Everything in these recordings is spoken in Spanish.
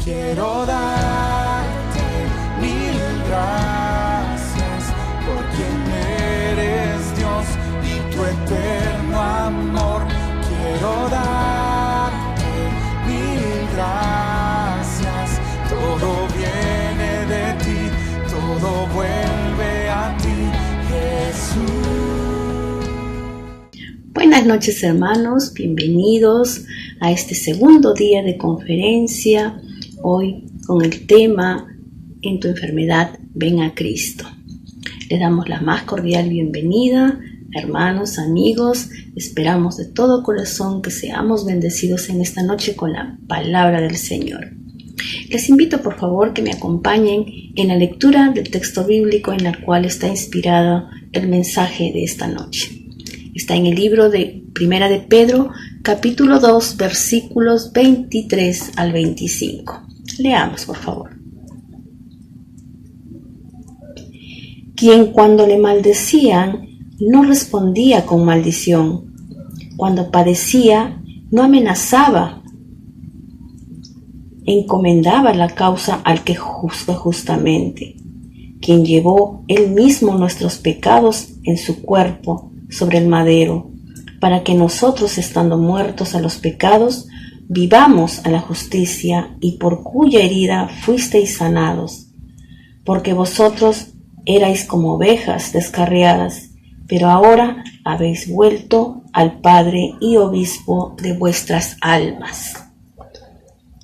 quiero darte mil gracias por quien eres Dios y tu eterno amor. Quiero darte mil gracias, todo viene de ti, todo vuelve a ti, Jesús. Buenas noches, hermanos, bienvenidos a este segundo día de conferencia, hoy con el tema En tu enfermedad, ven a Cristo. Le damos la más cordial bienvenida, hermanos, amigos. Esperamos de todo corazón que seamos bendecidos en esta noche con la palabra del Señor. Les invito por favor que me acompañen en la lectura del texto bíblico en la cual está inspirado el mensaje de esta noche. Está en el libro de Primera de Pedro, capítulo 2, versículos 23 al 25. Leamos, por favor. Quien cuando le maldecían no respondía con maldición, cuando padecía no amenazaba, encomendaba la causa al que juzga justamente, quien llevó él mismo nuestros pecados en su cuerpo sobre el madero, para que nosotros, estando muertos a los pecados, vivamos a la justicia, y por cuya herida fuisteis sanados. Porque vosotros erais como ovejas descarriadas, pero ahora habéis vuelto al Padre y Obispo de vuestras almas.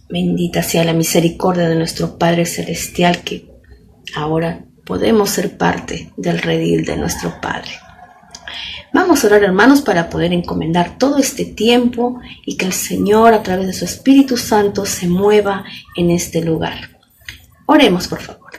Bendita sea la misericordia de nuestro Padre Celestial, que ahora podemos ser parte del redil de nuestro Padre. Vamos a orar, hermanos, para poder encomendar todo este tiempo y que el Señor, a través de su Espíritu Santo, se mueva en este lugar. Oremos, por favor.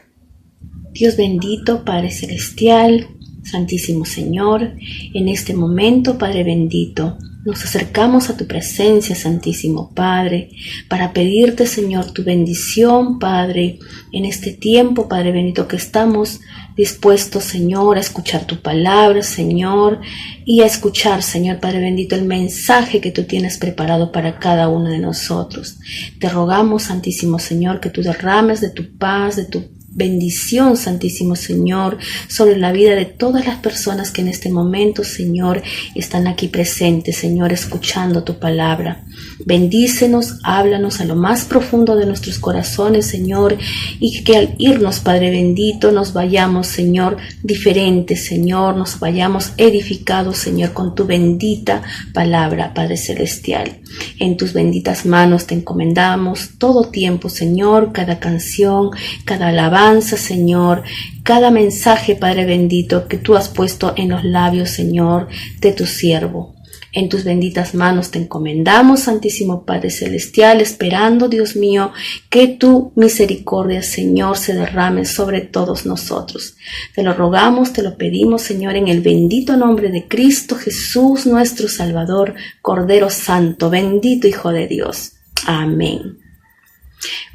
Dios bendito, Padre Celestial, Santísimo Señor, en este momento, Padre bendito, nos acercamos a tu presencia, Santísimo Padre, para pedirte, Señor, tu bendición, Padre, en este tiempo, Padre bendito, que estamos dispuestos, Señor, a escuchar tu palabra, Señor, y a escuchar, Señor, Padre bendito, el mensaje que tú tienes preparado para cada uno de nosotros. Te rogamos, Santísimo Señor, que tú derrames de tu paz, de tu bendición, Santísimo Señor, sobre la vida de todas las personas que en este momento, Señor, están aquí presentes, Señor, escuchando tu palabra. Bendícenos, háblanos a lo más profundo de nuestros corazones, Señor, y que al irnos, Padre bendito, nos vayamos, Señor, diferentes, Señor, nos vayamos edificados, Señor, con tu bendita palabra, Padre Celestial. En tus benditas manos te encomendamos todo tiempo, Señor, cada canción, cada alabanza, Señor, cada mensaje, Padre bendito, que tú has puesto en los labios, Señor, de tu siervo. En tus benditas manos te encomendamos, Santísimo Padre Celestial, esperando, Dios mío, que tu misericordia, Señor, se derrame sobre todos nosotros. Te lo rogamos, te lo pedimos, Señor, en el bendito nombre de Cristo Jesús, nuestro Salvador, Cordero Santo, bendito Hijo de Dios. Amén.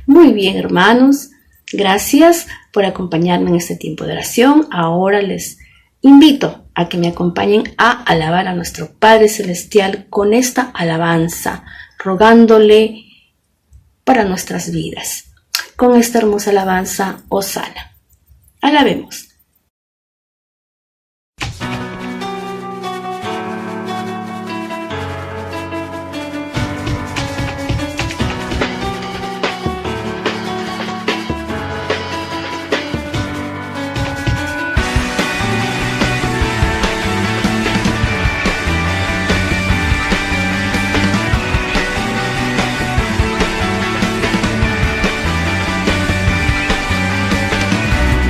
Muy bien, hermanos, gracias por acompañarme en este tiempo de oración. Ahora les invito a que me acompañen a alabar a nuestro Padre Celestial con esta alabanza, rogándole para nuestras vidas. Con esta hermosa alabanza, Hosana. Alabemos.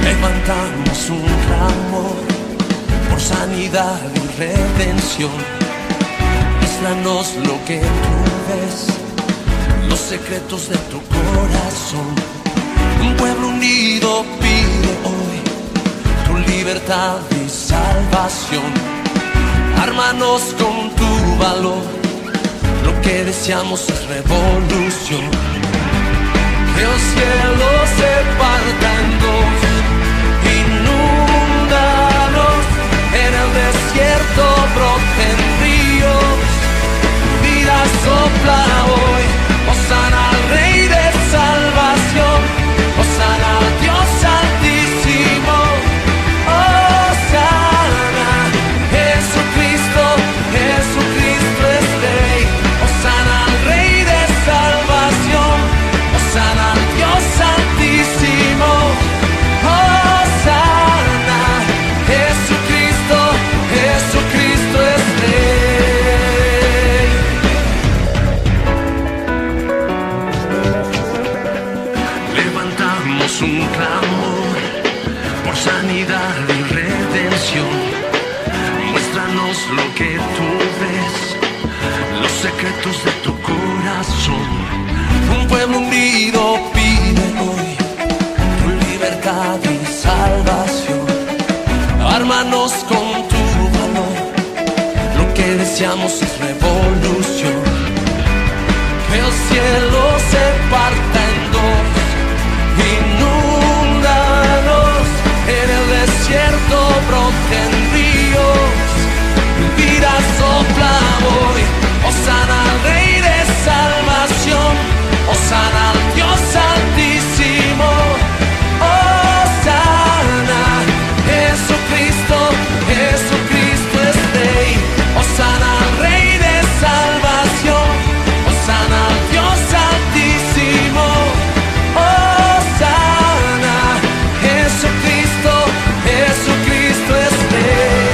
Levantamos un clamor por sanidad y redención. Muéstranos lo que tú ves, los secretos de tu corazón. Un pueblo unido pide hoy tu libertad y salvación. Ármanos con tu valor, lo que deseamos es revolución. Que los cielos se partan en dos, inúndanos, en el desierto broten ríos, vida sopla hoy, Hosana al Rey de Salvación. sanidad y redención. Muéstranos lo que tú ves, los secretos de tu corazón. Un pueblo unido pide hoy tu libertad y salvación. Ármanos con tu valor, lo que deseamos es revolución. Que el cielo se parta en dos, inúndanos, en el desierto broten ríos, vida sopla hoy. Hosana al Rey de salvación, hosana al Dios altísimo, hosana, Jesucristo, Jesucristo es Rey. Hosana al Rey de salvación, hosana al Dios altísimo, hosana, Jesucristo, Jesucristo es Rey.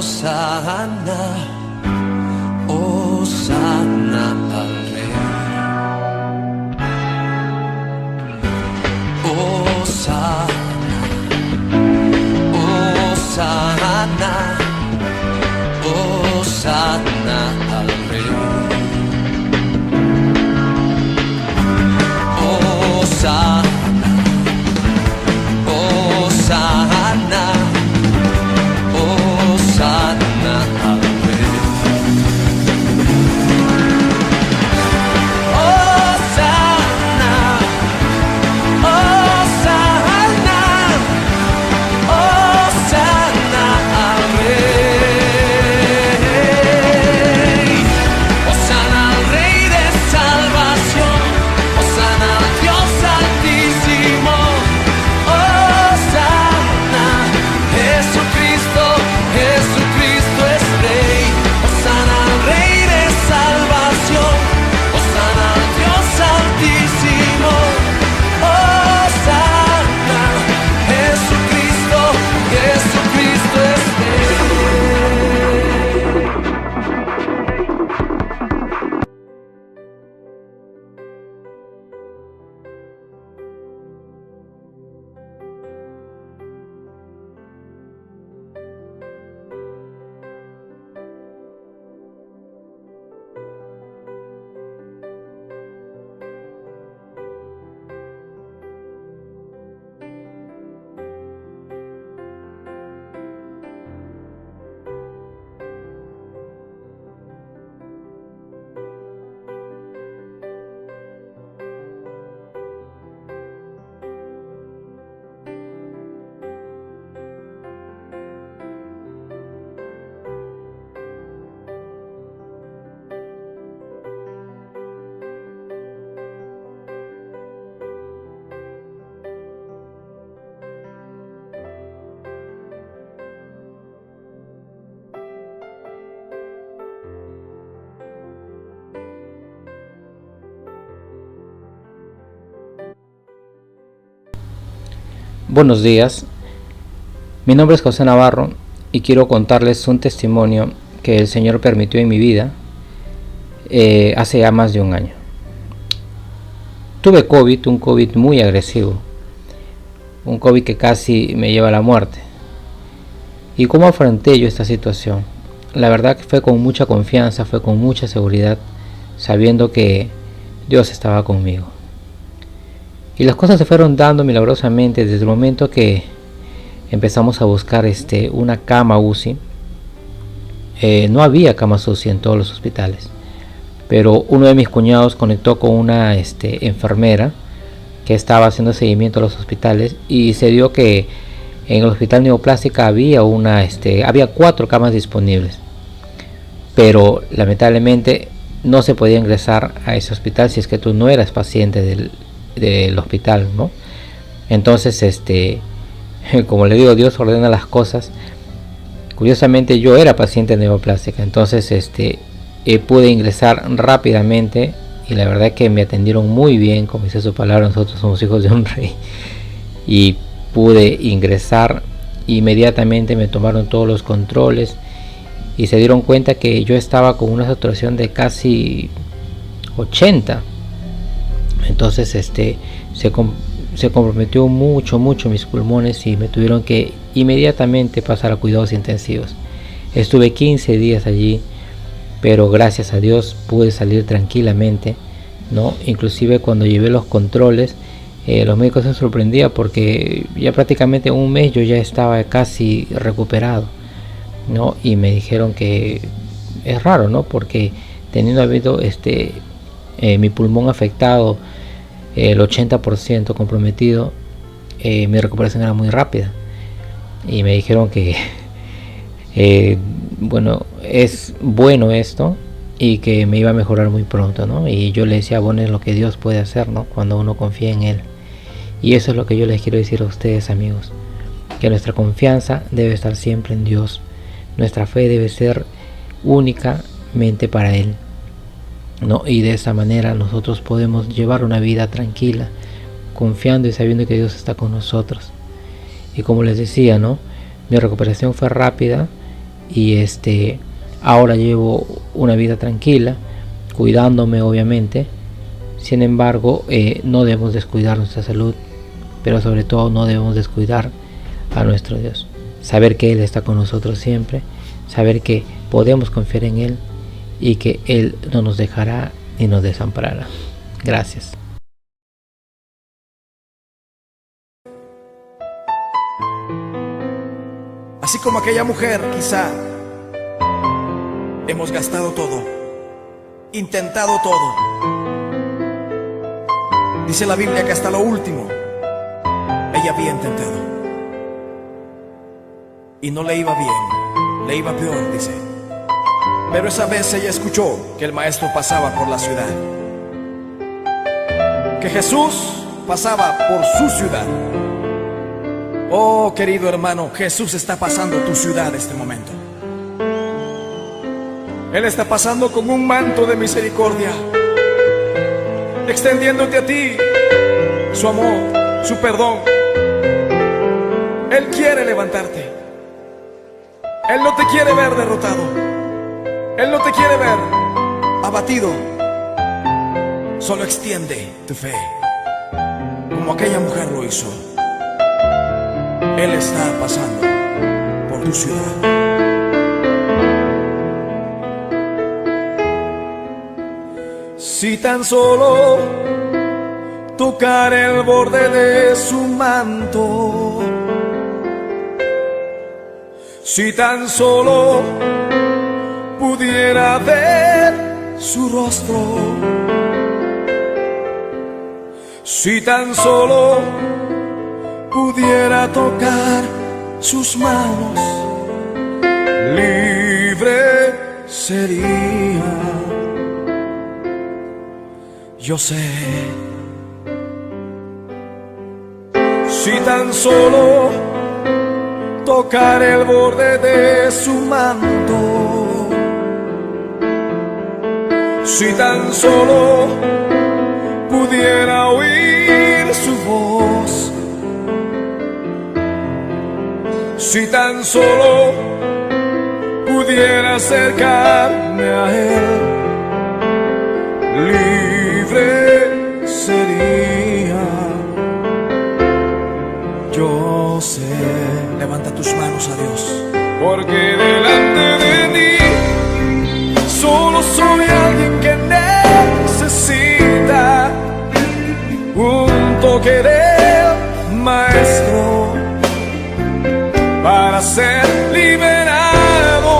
Hosana, hosana al Rey. Hosana, hosana, hosana al Rey. Hosana, hosana, hosana al Rey. Hosana, hosana, hosana al Rey. Hosana al Rey de salvación, hosana al Dios altísimo, hosana, Jesucristo, Jesucristo es Rey. Hosana al Rey de salvación, hosana al Dios altísimo, hosana, Jesucristo, Jesucristo es Rey. Buenos días, mi nombre es José Navarro y quiero contarles un testimonio que el Señor permitió en mi vida hace ya más de un año. Tuve COVID, un COVID muy agresivo, un COVID que casi me lleva a la muerte. ¿Y cómo afronté yo esta situación? La verdad que fue con mucha confianza, fue con mucha seguridad, sabiendo que Dios estaba conmigo. Y las cosas se fueron dando milagrosamente desde el momento que empezamos a buscar una cama UCI. No había camas UCI en todos los hospitales, pero uno de mis cuñados conectó con una enfermera que estaba haciendo seguimiento a los hospitales y se dio que en el hospital Neoplástica había 4 camas disponibles, pero lamentablemente no se podía ingresar a ese hospital si es que tú no eras paciente del hospital, ¿no? Entonces como le digo, Dios ordena las cosas. Curiosamente yo era paciente de neoplástica, entonces pude ingresar rápidamente y la verdad que me atendieron muy bien, como dice su palabra, nosotros somos hijos de un rey, y pude ingresar. Inmediatamente me tomaron todos los controles y se dieron cuenta que yo estaba con una saturación de casi 80. Entonces se comprometió mucho mis pulmones y me tuvieron que inmediatamente pasar a cuidados intensivos. Estuve 15 días allí, pero gracias a Dios pude salir tranquilamente, ¿no? Inclusive cuando llevé los controles, los médicos se sorprendían porque ya prácticamente en un mes yo ya estaba casi recuperado, ¿no? Y me dijeron que es raro, ¿no? Porque teniendo habido mi pulmón afectado, el 80% comprometido, mi recuperación era muy rápida. Y me dijeron que bueno, es bueno esto y que me iba a mejorar muy pronto, ¿no? Y yo le decía, bueno, es lo que Dios puede hacer, ¿no? Cuando uno confía en Él. Y eso es lo que yo les quiero decir a ustedes, amigos, que nuestra confianza debe estar siempre en Dios. Nuestra fe debe ser únicamente para Él, ¿no? Y de esa manera nosotros podemos llevar una vida tranquila, confiando y sabiendo que Dios está con nosotros. Y como les decía, ¿no? Mi recuperación fue rápida y ahora llevo una vida tranquila, cuidándome obviamente. Sin embargo, no debemos descuidar nuestra salud, pero sobre todo no debemos descuidar a nuestro Dios. Saber que Él está con nosotros siempre, saber que podemos confiar en Él y que Él no nos dejará ni nos desamparará. Gracias. Así como aquella mujer, quizá hemos gastado todo, intentado todo. Dice la Biblia que hasta lo último ella había intentado y no le iba bien, le iba peor, dice. Pero esa vez ella escuchó que el maestro pasaba por la ciudad, que Jesús pasaba por su ciudad. Oh, querido hermano, Jesús está pasando tu ciudad este momento. Él está pasando con un manto de misericordia, extendiéndote a ti su amor, su perdón. Él quiere levantarte. Él no te quiere ver derrotado. Él no te quiere ver abatido. Solo extiende tu fe, como aquella mujer lo hizo. Él está pasando por tu ciudad. Si tan solo tocar el borde de su manto, si tan solo pudiera ver su rostro, si tan solo pudiera tocar sus manos, libre sería. Yo sé, si tan solo tocar el borde de su manto, si tan solo pudiera oír su voz, si tan solo pudiera acercarme a Él, libre sería. Yo sé. Levanta tus manos a Dios, porque delante de mí solo soy alguien que necesita un toque del Maestro para ser liberado,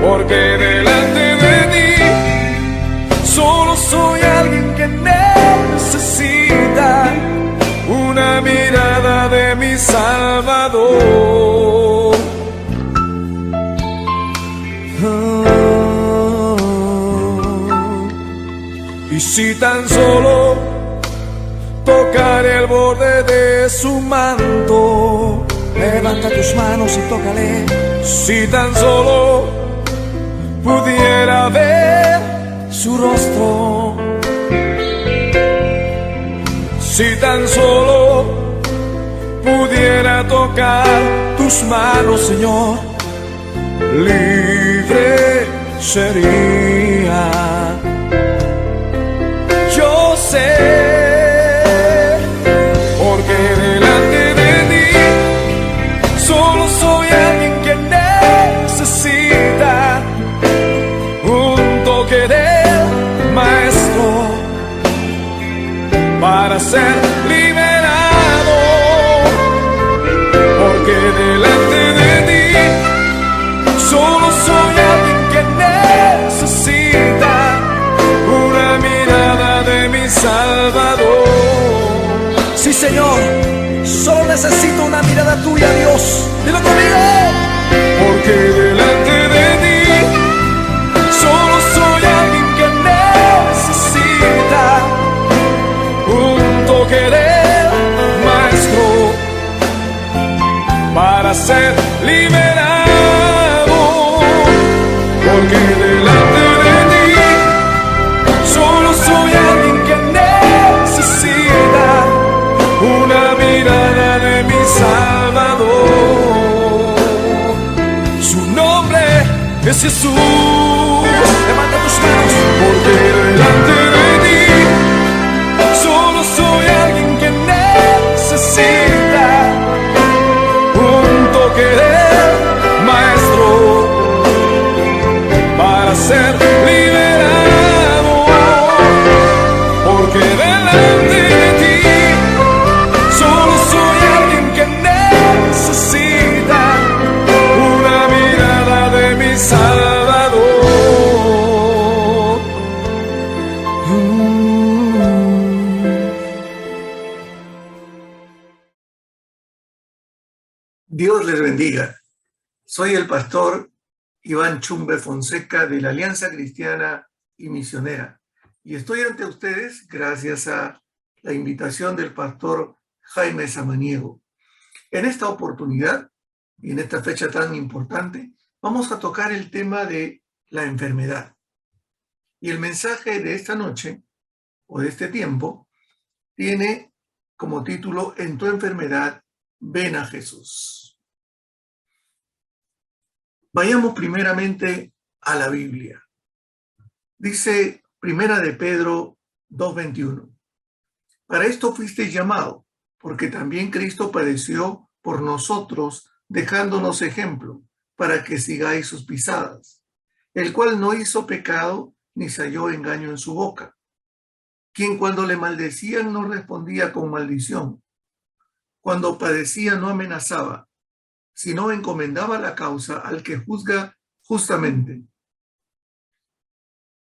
porque delante de mí solo soy alguien que necesita una mirada de mi Salvador. Y si tan solo tocar el borde de de su manto. Levanta tus manos y tócale. Si tan solo pudiera ver su rostro, si tan solo pudiera tocar tus manos, Señor, libre sería. Yo sé, porque delante de ti solo soy alguien que necesita un toque del Maestro para ser liberado, porque delante de ti solo soy alguien que necesita una mirada de mi Salvador. Sí, Señor, solo necesito una mirada tuya, Dios. Dilo conmigo. Porque delante de ti solo soy alguien que necesita un toque del Maestro para ser liberado, porque delante de ti solo soy alguien que necesita una mirada de mi Salvador. Su nombre es Jesús. Levanta tus manos. Porque delante de ti solo soy alguien que necesita un toque del Maestro para ser liberado, porque delante de ti solo soy alguien que necesita una mirada de mi Salvador. Dios les bendiga. Soy el pastor Iván Chumbe Fonseca de la Alianza Cristiana y Misionera, y estoy ante ustedes gracias a la invitación del pastor Jaime Samaniego. En esta oportunidad y en esta fecha tan importante, vamos a tocar el tema de la enfermedad. Y el mensaje de esta noche, o de este tiempo, tiene como título: En tu enfermedad, ven a Jesús. Vayamos primeramente a la Biblia. Dice Primera de Pedro 2:21. Para esto fuisteis llamado, porque también Cristo padeció por nosotros, dejándonos ejemplo, para que sigáis sus pisadas, el cual no hizo pecado, ni se halló engaño en su boca, quien cuando le maldecían no respondía con maldición, cuando padecía no amenazaba, sino encomendaba la causa al que juzga justamente,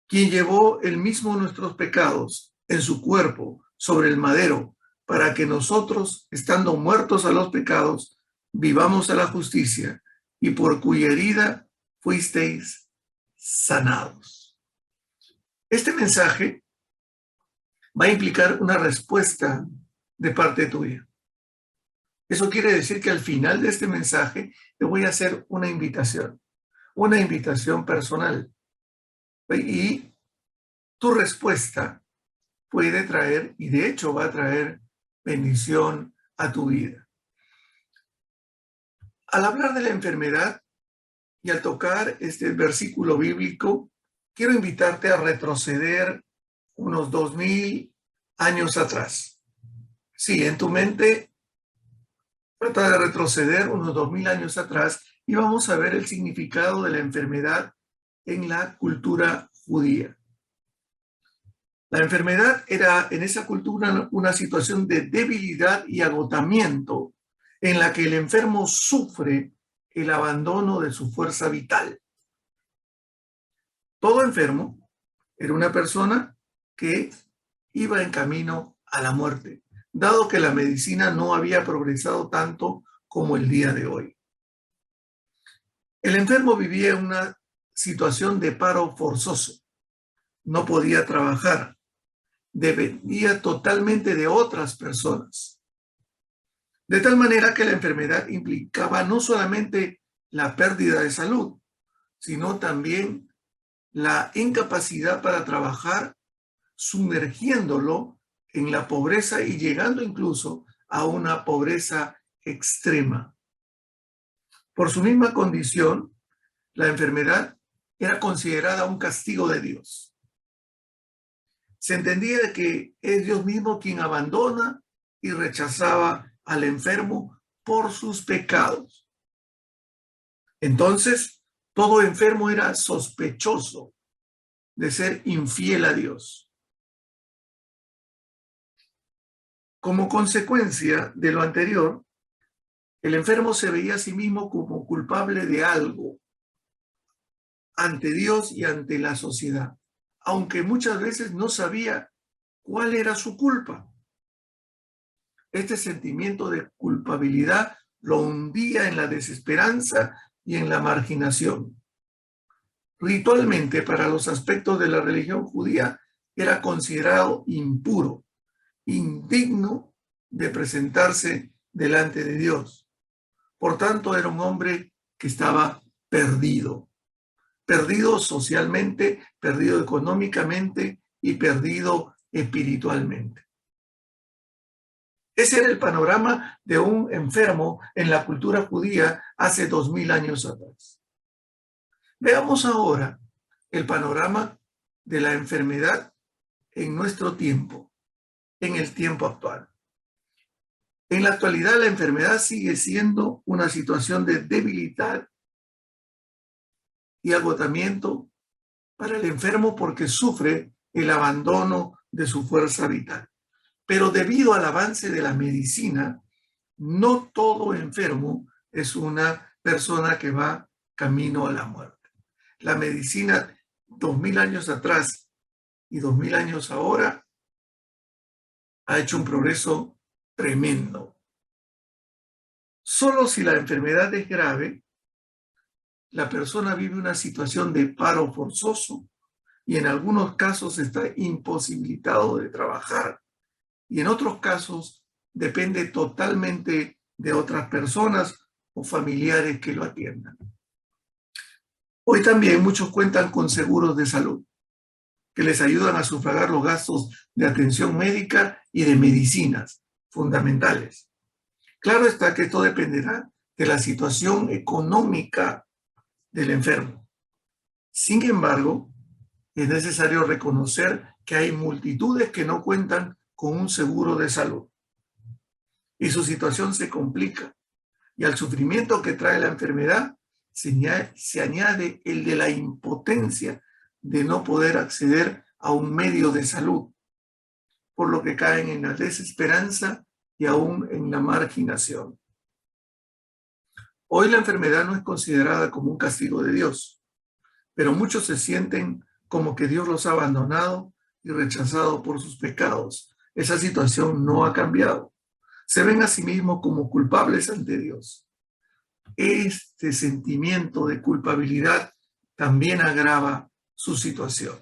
quien llevó él mismo nuestros pecados en su cuerpo sobre el madero, para que nosotros, estando muertos a los pecados, vivamos a la justicia, y por cuya herida fuisteis sanados. Este mensaje va a implicar una respuesta de parte tuya. Eso quiere decir que al final de este mensaje te voy a hacer una invitación personal. Y tu respuesta puede traer, y de hecho va a traer, bendición a tu vida. Al hablar de la enfermedad y al tocar este versículo bíblico, quiero invitarte a retroceder unos 2000 años atrás. Sí, en tu mente trata de retroceder unos 2000 años atrás y vamos a ver el significado de la enfermedad en la cultura judía. La enfermedad era en esa cultura una situación de debilidad y agotamiento en la que el enfermo sufre el abandono de su fuerza vital. Todo enfermo era una persona que iba en camino a la muerte, dado que la medicina no había progresado tanto como el día de hoy. El enfermo vivía una situación de paro forzoso. No podía trabajar. Dependía totalmente de otras personas. De tal manera que la enfermedad implicaba no solamente la pérdida de salud, sino también la incapacidad para trabajar, sumergiéndolo en la pobreza y llegando incluso a una pobreza extrema. Por su misma condición, la enfermedad era considerada un castigo de Dios. Se entendía que es Dios mismo quien abandona y rechazaba al enfermo por sus pecados. Entonces, todo enfermo era sospechoso de ser infiel a Dios. Como consecuencia de lo anterior, el enfermo se veía a sí mismo como culpable de algo ante Dios y ante la sociedad, aunque muchas veces no sabía cuál era su culpa. Este sentimiento de culpabilidad lo hundía en la desesperanza y en la marginación. Ritualmente, para los aspectos de la religión judía, era considerado impuro, indigno de presentarse delante de Dios. Por tanto, era un hombre que estaba perdido. Perdido socialmente, perdido económicamente y perdido espiritualmente. Ese era el panorama de un enfermo en la cultura judía hace 2000 años atrás. Veamos ahora el panorama de la enfermedad en nuestro tiempo, en el tiempo actual. En la actualidad, la enfermedad sigue siendo una situación de debilidad y agotamiento para el enfermo porque sufre el abandono de su fuerza vital. Pero debido al avance de la medicina, no todo enfermo es una persona que va camino a la muerte. La medicina 2000 años atrás y 2000 años ahora ha hecho un progreso tremendo. Solo si la enfermedad es grave, la persona vive una situación de paro forzoso y en algunos casos está imposibilitado de trabajar y en otros casos depende totalmente de otras personas o familiares que lo atiendan. Hoy también muchos cuentan con seguros de salud que les ayudan a sufragar los gastos de atención médica y de medicinas fundamentales. Claro está que esto dependerá de la situación económica del enfermo. Sin embargo, es necesario reconocer que hay multitudes que no cuentan con un seguro de salud y su situación se complica y al sufrimiento que trae la enfermedad se añade el de la impotencia de no poder acceder a un medio de salud, por lo que caen en la desesperanza y aún en la marginación. Hoy la enfermedad no es considerada como un castigo de Dios, pero muchos se sienten como que Dios los ha abandonado y rechazado por sus pecados. Esa situación no ha cambiado. Se ven a sí mismos como culpables ante Dios. Este sentimiento de culpabilidad también agrava su situación.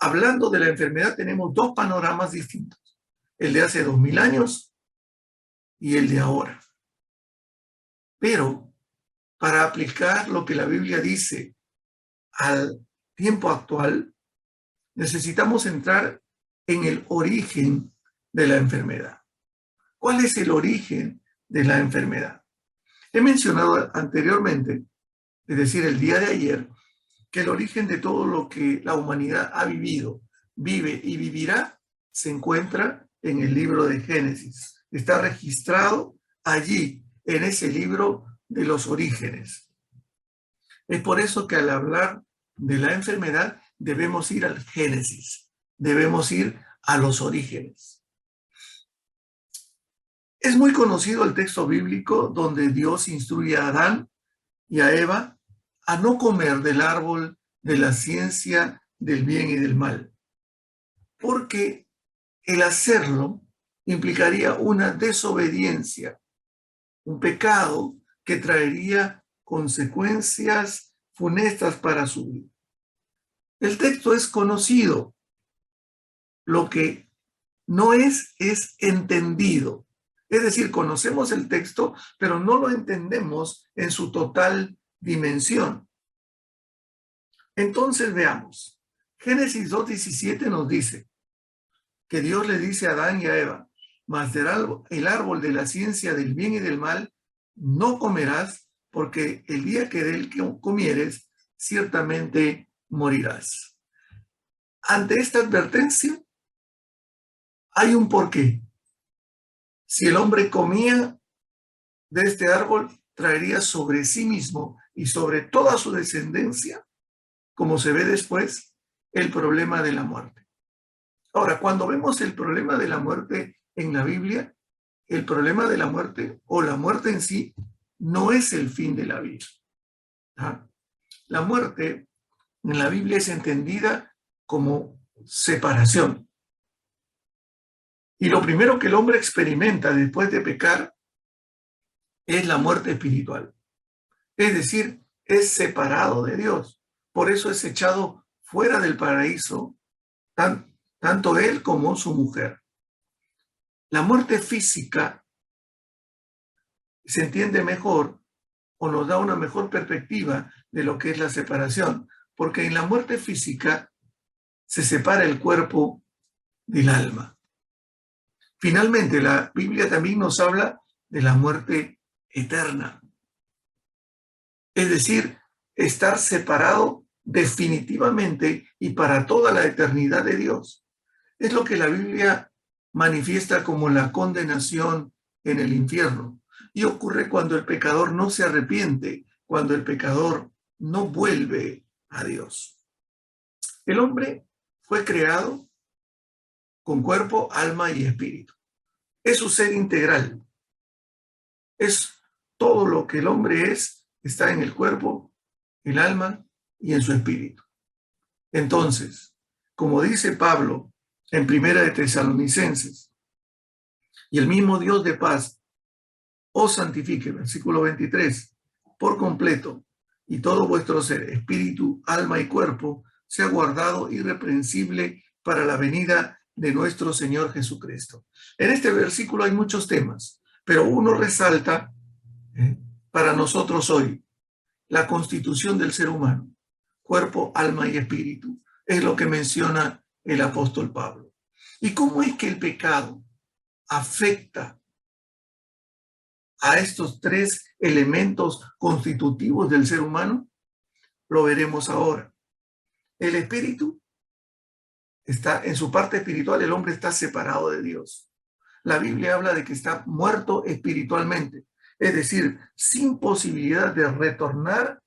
Hablando de la enfermedad, tenemos dos panoramas distintos, el de hace 2000 años y el de ahora. Pero para aplicar lo que la Biblia dice al tiempo actual, necesitamos entrar en el origen de la enfermedad. ¿Cuál es el origen de la enfermedad? He mencionado anteriormente, es decir, el día de ayer, que el origen de todo lo que la humanidad ha vivido, vive y vivirá se encuentra en el libro de Génesis. Está registrado allí, en ese libro de los orígenes. Es por eso que al hablar de la enfermedad debemos ir al Génesis, debemos ir a los orígenes. Es muy conocido el texto bíblico donde Dios instruye a Adán y a Eva a no comer del árbol de la ciencia del bien y del mal, porque el hacerlo implicaría una desobediencia, un pecado que traería consecuencias funestas para su vida. El texto es conocido, lo que no es entendido. Es decir, conocemos el texto, pero no lo entendemos en su total dimensión. Entonces veamos. Génesis 2:17 nos dice que Dios le dice a Adán y a Eva, mas del el árbol de la ciencia del bien y del mal no comerás, porque el día que de él comieres, ciertamente morirás. Ante esta advertencia, hay un porqué. Si el hombre comía de este árbol, traería sobre sí mismo y sobre toda su descendencia, como se ve después, el problema de la muerte. Ahora, cuando vemos el problema de la muerte en la Biblia, el problema de la muerte o la muerte en sí no es el fin de la vida. ¿Ah? La muerte en la Biblia es entendida como separación. Y lo primero que el hombre experimenta después de pecar es la muerte espiritual. Es decir, es separado de Dios. Por eso es echado fuera del paraíso, tanto él como su mujer. La muerte física se entiende mejor o nos da una mejor perspectiva de lo que es la separación, porque en la muerte física se separa el cuerpo del alma. Finalmente, la Biblia también nos habla de la muerte eterna. Es decir, estar separado definitivamente y para toda la eternidad de Dios. Es lo que la Biblia manifiesta como la condenación en el infierno. Y ocurre cuando el pecador no se arrepiente, cuando el pecador no vuelve a Dios. El hombre fue creado con cuerpo, alma y espíritu. Es su ser integral. Es todo lo que el hombre es, está en el cuerpo, el alma y en su espíritu. Entonces, como dice Pablo en Primera de Tesalonicenses, y el mismo Dios de paz os santifique, versículo 23, por completo, y todo vuestro ser, espíritu, alma y cuerpo, sea guardado irreprensible para la venida de nuestro Señor Jesucristo. En este versículo hay muchos temas, pero uno resalta para nosotros hoy la constitución del ser humano, cuerpo, alma y espíritu. Es lo que menciona el apóstol Pablo. ¿Y cómo es que el pecado afecta a estos tres elementos constitutivos del ser humano? Lo veremos ahora. El espíritu está, en su parte espiritual, el hombre está separado de Dios. La Biblia habla de que está muerto espiritualmente, es decir, sin posibilidad de retornar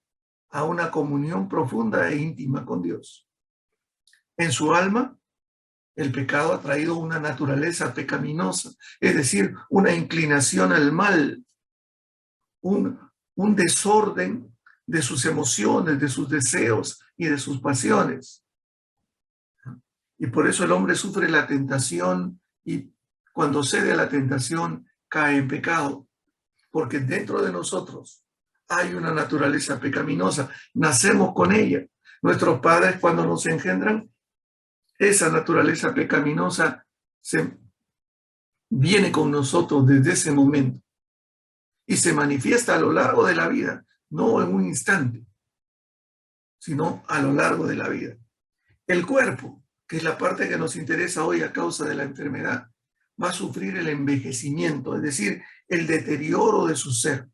a una comunión profunda e íntima con Dios. En su alma, el pecado ha traído una naturaleza pecaminosa, es decir, una inclinación al mal, un desorden de sus emociones, de sus deseos y de sus pasiones. Y por eso el hombre sufre la tentación y cuando cede a la tentación cae en pecado, porque dentro de nosotros hay una naturaleza pecaminosa, nacemos con ella. Nuestros padres cuando nos engendran, esa naturaleza pecaminosa viene con nosotros desde ese momento y se manifiesta a lo largo de la vida, no en un instante, sino a lo largo de la vida. El cuerpo, que es la parte que nos interesa hoy a causa de la enfermedad, va a sufrir el envejecimiento, es decir, el deterioro de su ser,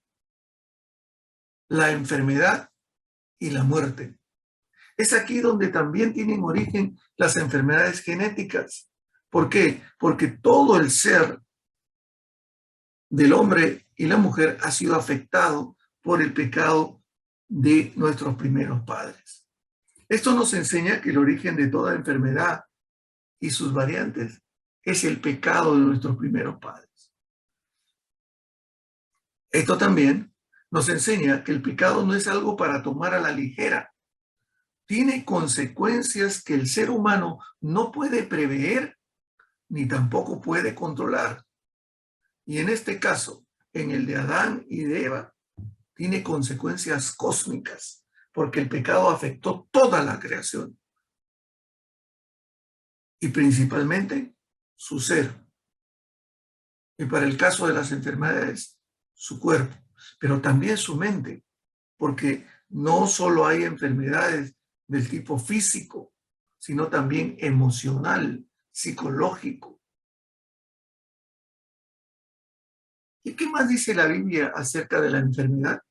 la enfermedad y la muerte. Es aquí donde también tienen origen las enfermedades genéticas. ¿Por qué? Porque todo el ser del hombre y la mujer ha sido afectado por el pecado de nuestros primeros padres. Esto nos enseña que el origen de toda enfermedad y sus variantes es el pecado de nuestros primeros padres. Esto también nos enseña que el pecado no es algo para tomar a la ligera. Tiene consecuencias que el ser humano no puede prever ni tampoco puede controlar. Y en este caso, en el de Adán y de Eva, tiene consecuencias cósmicas, porque el pecado afectó toda la creación. Y principalmente su ser. Y para el caso de las enfermedades, su cuerpo, pero también su mente, porque no solo hay enfermedades del tipo físico, sino también emocional, psicológico. ¿Y qué más dice la Biblia acerca de la enfermedad?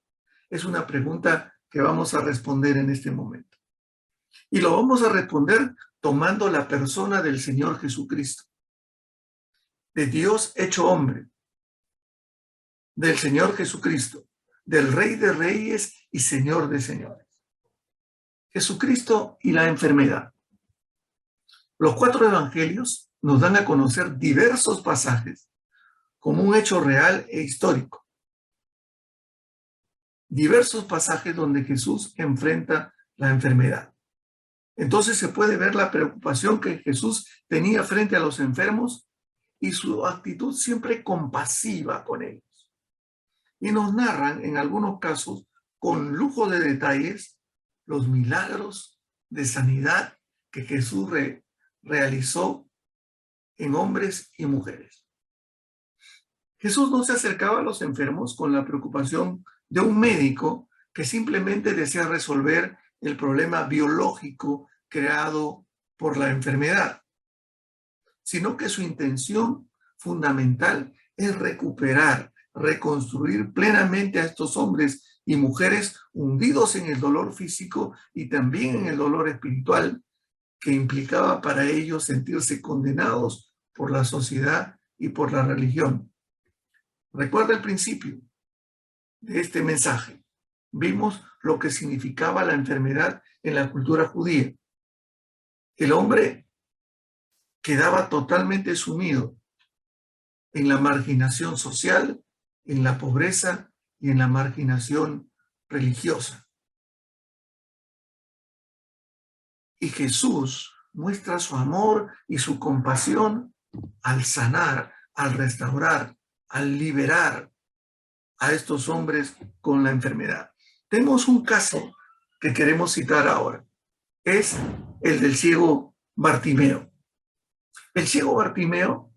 Es una pregunta que vamos a responder en este momento. Y lo vamos a responder tomando la persona del Señor Jesucristo, de Dios hecho hombre, del Señor Jesucristo, del Rey de Reyes y Señor de Señores. Jesucristo y la enfermedad. Los 4 evangelios nos dan a conocer diversos pasajes como un hecho real e histórico. Diversos pasajes donde Jesús enfrenta la enfermedad. Entonces se puede ver la preocupación que Jesús tenía frente a los enfermos y su actitud siempre compasiva con ellos. Y nos narran, en algunos casos, con lujo de detalles, los milagros de sanidad que Jesús realizó en hombres y mujeres. Jesús no se acercaba a los enfermos con la preocupación de un médico que simplemente desea resolver el problema biológico creado por la enfermedad, sino que su intención fundamental es recuperar, reconstruir plenamente a estos hombres y mujeres hundidos en el dolor físico y también en el dolor espiritual que implicaba para ellos sentirse condenados por la sociedad y por la religión. Recuerda el principio de este mensaje. Vimos lo que significaba la enfermedad en la cultura judía. El hombre quedaba totalmente sumido en la marginación social, en la pobreza y en la marginación religiosa. Y Jesús muestra su amor y su compasión al sanar, al restaurar, al liberar a estos hombres con la enfermedad. Tenemos un caso que queremos citar ahora. Es el del ciego Bartimeo. El ciego Bartimeo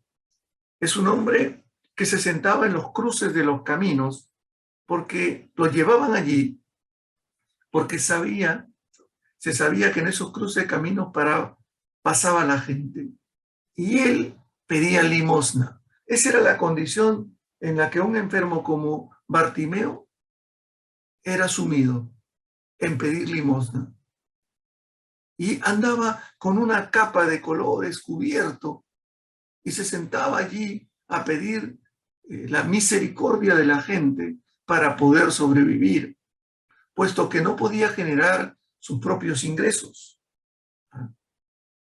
es un hombre que se sentaba en los cruces de los caminos porque lo llevaban allí, porque se sabía que en esos cruces de caminos pasaba la gente. Y él pedía limosna. Esa era la condición en la que un enfermo como Bartimeo era sumido en pedir limosna. Y andaba con una capa de colores cubierto y se sentaba allí a pedir la misericordia de la gente para poder sobrevivir, puesto que no podía generar sus propios ingresos.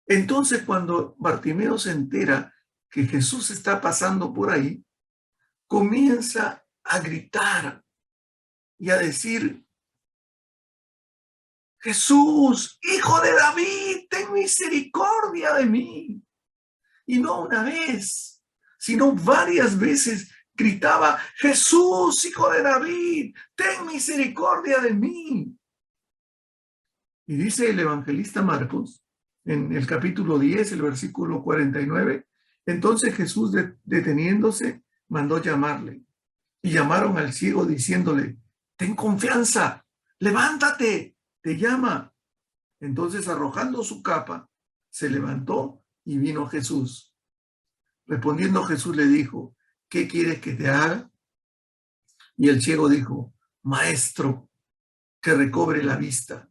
Entonces, cuando Bartimeo se entera que Jesús está pasando por ahí, comienza a gritar y a decir: Jesús, hijo de David, ten misericordia de mí. Y no una vez, sino varias veces gritaba: Jesús, hijo de David, ten misericordia de mí. Y dice el evangelista Marcos, en el capítulo 10, el versículo 49, entonces Jesús, deteniéndose, mandó llamarle. Y llamaron al ciego diciéndole: ten confianza, levántate, te llama. Entonces, arrojando su capa, se levantó y vino Jesús. Respondiendo Jesús le dijo: ¿qué quieres que te haga? Y el ciego dijo: Maestro, que recobre la vista.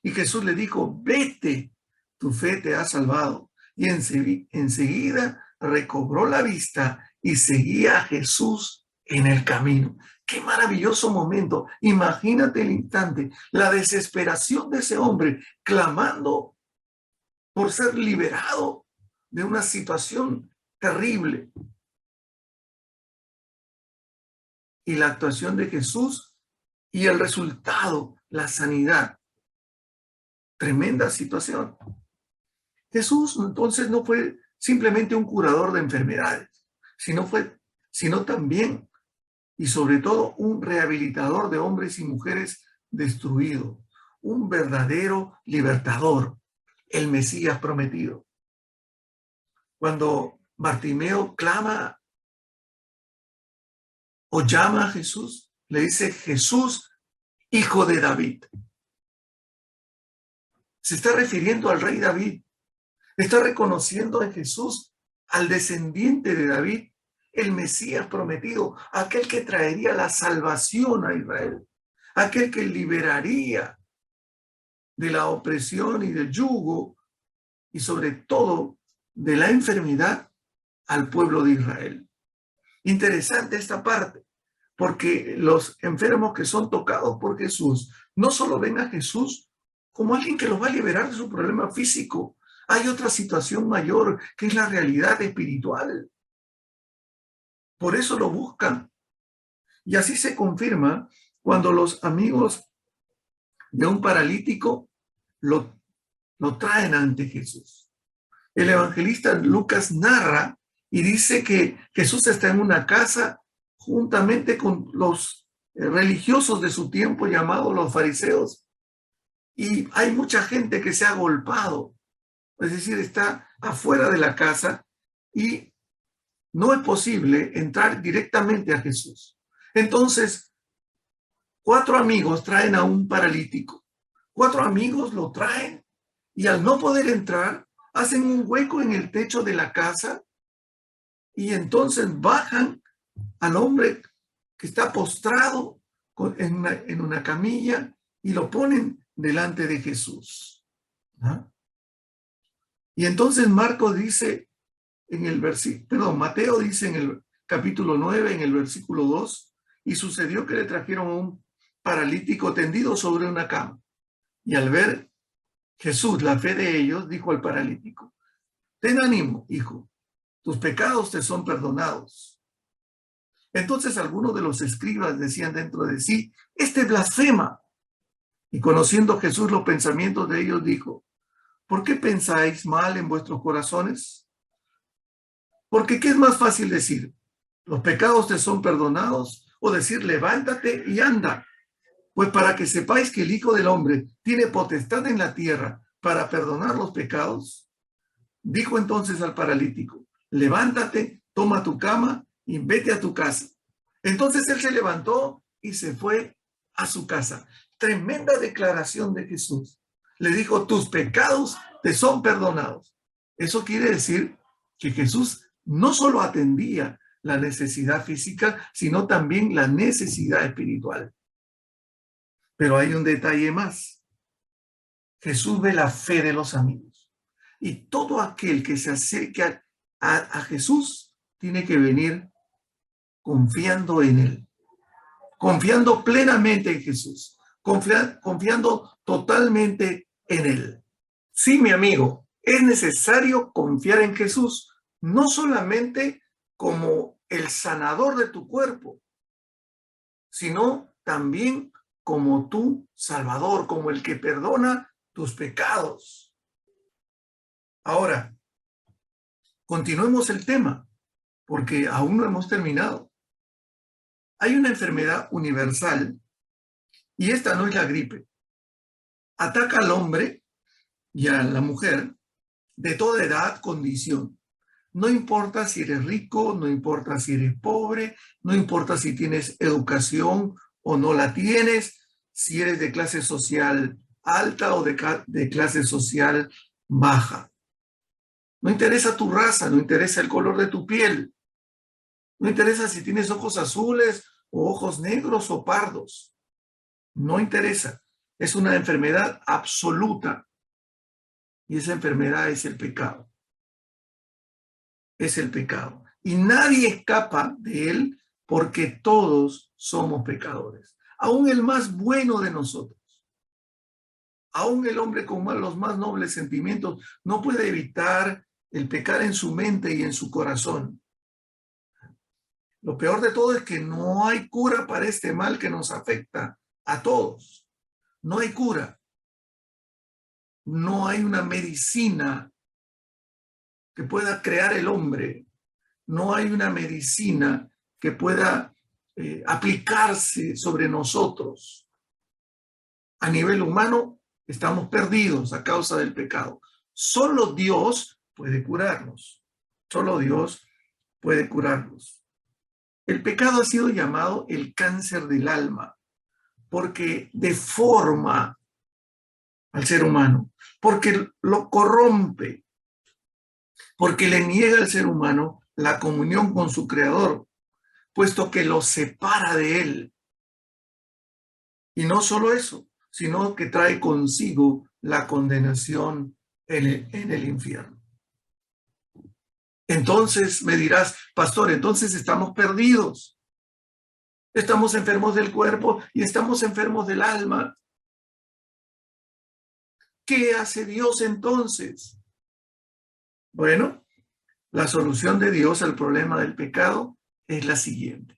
Y Jesús le dijo: vete, tu fe te ha salvado. Y enseguida recobró la vista y seguía a Jesús en el camino. ¡Qué maravilloso momento! Imagínate el instante, la desesperación de ese hombre clamando por ser liberado de una situación terrible. Y la actuación de Jesús y el resultado, la sanidad. Tremenda situación. Jesús entonces no fue simplemente un curador de enfermedades, sino también y sobre todo un rehabilitador de hombres y mujeres destruidos, un verdadero libertador, el Mesías prometido. Cuando Bartimeo clama o llama a Jesús, le dice Jesús, hijo de David. Se está refiriendo al rey David. Está reconociendo en Jesús al descendiente de David, el Mesías prometido, aquel que traería la salvación a Israel, aquel que liberaría de la opresión y del yugo y sobre todo de la enfermedad al pueblo de Israel. Interesante esta parte, porque los enfermos que son tocados por Jesús no solo ven a Jesús como alguien que los va a liberar de su problema físico. Hay otra situación mayor que es la realidad espiritual. Por eso lo buscan. Y así se confirma cuando los amigos de un paralítico lo traen ante Jesús. El evangelista Lucas narra y dice que Jesús está en una casa juntamente con los religiosos de su tiempo llamados los fariseos. Y hay mucha gente que se ha agolpado, es decir, está afuera de la casa y no es posible entrar directamente a Jesús. Entonces, 4 amigos traen a un paralítico. 4 amigos lo traen y al no poder entrar, hacen un hueco en el techo de la casa y entonces bajan al hombre que está postrado en una camilla y lo ponen delante de Jesús. ¿Ah? Y entonces Marcos dice en el Mateo dice en el capítulo 9, en el versículo 2, y sucedió que le trajeron a un paralítico tendido sobre una cama. Y al ver Jesús la fe de ellos, dijo al paralítico, ten ánimo, hijo, tus pecados te son perdonados. Entonces algunos de los escribas decían dentro de sí, este blasfema. Y conociendo Jesús los pensamientos de ellos, dijo, ¿por qué pensáis mal en vuestros corazones? Porque ¿qué es más fácil decir? ¿Los pecados te son perdonados? O decir, levántate y anda. Pues para que sepáis que el Hijo del Hombre tiene potestad en la tierra para perdonar los pecados, dijo entonces al paralítico, levántate, toma tu cama y vete a tu casa. Entonces él se levantó y se fue a su casa. Tremenda declaración de Jesús. Le dijo, tus pecados te son perdonados. Eso quiere decir que Jesús no solo atendía la necesidad física, sino también la necesidad espiritual. Pero hay un detalle más. Jesús ve la fe de los amigos. Y todo aquel que se acerque a Jesús tiene que venir confiando en Él. Confiando plenamente en Jesús. Confiando totalmente en Él. Sí, mi amigo, es necesario confiar en Jesús, no solamente como el sanador de tu cuerpo, sino también como tu Salvador, como el que perdona tus pecados. Ahora, continuemos el tema, porque aún no hemos terminado. Hay una enfermedad universal, y esta no es la gripe. Ataca al hombre y a la mujer de toda edad, condición. No importa si eres rico, no importa si eres pobre, no importa si tienes educación o no la tienes, si eres de clase social alta o de clase social baja. No interesa tu raza, no interesa el color de tu piel, no interesa si tienes ojos azules o ojos negros o pardos. No interesa. Es una enfermedad absoluta. Y esa enfermedad es el pecado. Es el pecado. Y nadie escapa de él porque todos somos pecadores. Aún el más bueno de nosotros. Aún el hombre con los más nobles sentimientos no puede evitar el pecar en su mente y en su corazón. Lo peor de todo es que no hay cura para este mal que nos afecta a todos. No hay cura. No hay una medicina que pueda crear el hombre. No hay una medicina que pueda aplicarse sobre nosotros. A nivel humano estamos perdidos a causa del pecado. Solo Dios puede curarnos. Solo Dios puede curarnos. El pecado ha sido llamado el cáncer del alma porque deforma al ser humano, porque lo corrompe, porque le niega al ser humano la comunión con su Creador, puesto que lo separa de él. Y no solo eso, sino que trae consigo la condenación en el infierno. Entonces me dirás, pastor, entonces estamos perdidos. Estamos enfermos del cuerpo y estamos enfermos del alma. ¿Qué hace Dios entonces? Bueno, la solución de Dios al problema del pecado es la siguiente.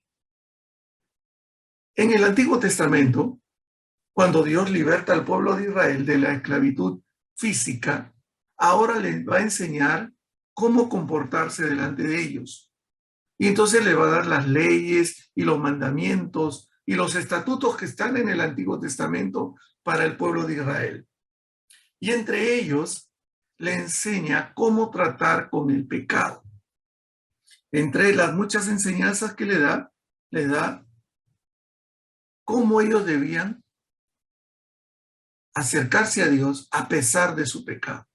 En el Antiguo Testamento, cuando Dios liberta al pueblo de Israel de la esclavitud física, ahora les va a enseñar cómo comportarse delante de ellos. Y entonces le va a dar las leyes y los mandamientos y los estatutos que están en el Antiguo Testamento para el pueblo de Israel. Y entre ellos le enseña cómo tratar con el pecado. Entre las muchas enseñanzas que le da cómo ellos debían acercarse a Dios a pesar de su pecado.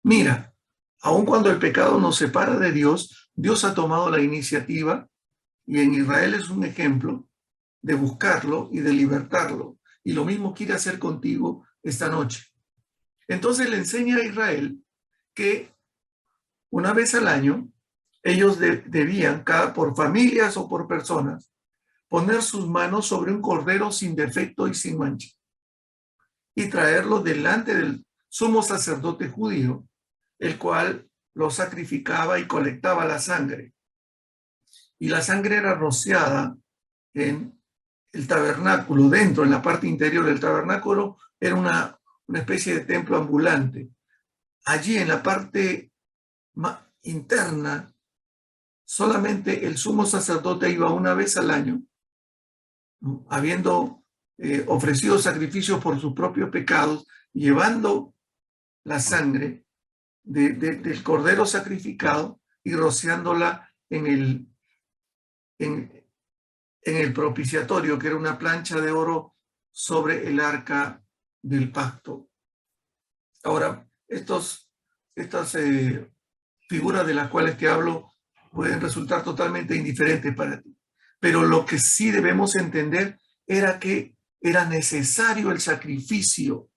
Mira, aun cuando el pecado nos separa de Dios, Dios ha tomado la iniciativa y en Israel es un ejemplo de buscarlo y de libertarlo. Y lo mismo quiere hacer contigo esta noche. Entonces le enseña a Israel que una vez al año ellos debían, por familias o por personas, poner sus manos sobre un cordero sin defecto y sin mancha y traerlo delante del sumo sacerdote judío, el cual lo sacrificaba y colectaba la sangre. Y la sangre era rociada en el tabernáculo, dentro, en la parte interior del tabernáculo, era una especie de templo ambulante. Allí en la parte interna, solamente el sumo sacerdote iba una vez al año, habiendo ofrecido sacrificios por sus propios pecados, llevando la sangre del cordero sacrificado y rociándola en el propiciatorio, que era una plancha de oro sobre el arca del pacto. Ahora, estas figuras de las cuales te hablo pueden resultar totalmente indiferentes para ti, pero lo que sí debemos entender era que era necesario el sacrificio,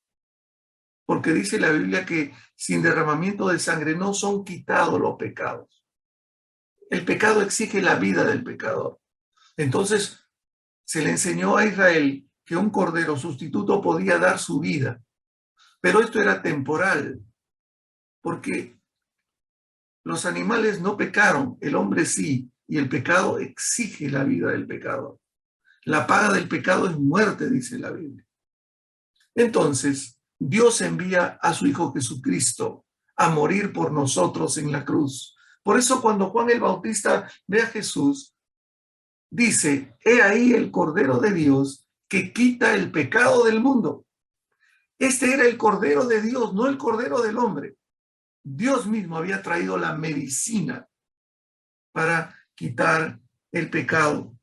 porque dice la Biblia que sin derramamiento de sangre no son quitados los pecados. El pecado exige la vida del pecador. Entonces se le enseñó a Israel que un cordero sustituto podía dar su vida, pero esto era temporal, porque los animales no pecaron, el hombre sí, y el pecado exige la vida del pecador. La paga del pecado es muerte, dice la Biblia. Entonces, Dios envía a su Hijo Jesucristo a morir por nosotros en la cruz. Por eso cuando Juan el Bautista ve a Jesús, dice, he ahí el Cordero de Dios que quita el pecado del mundo. Este era el Cordero de Dios, no el Cordero del hombre. Dios mismo había traído la medicina para quitar el pecado.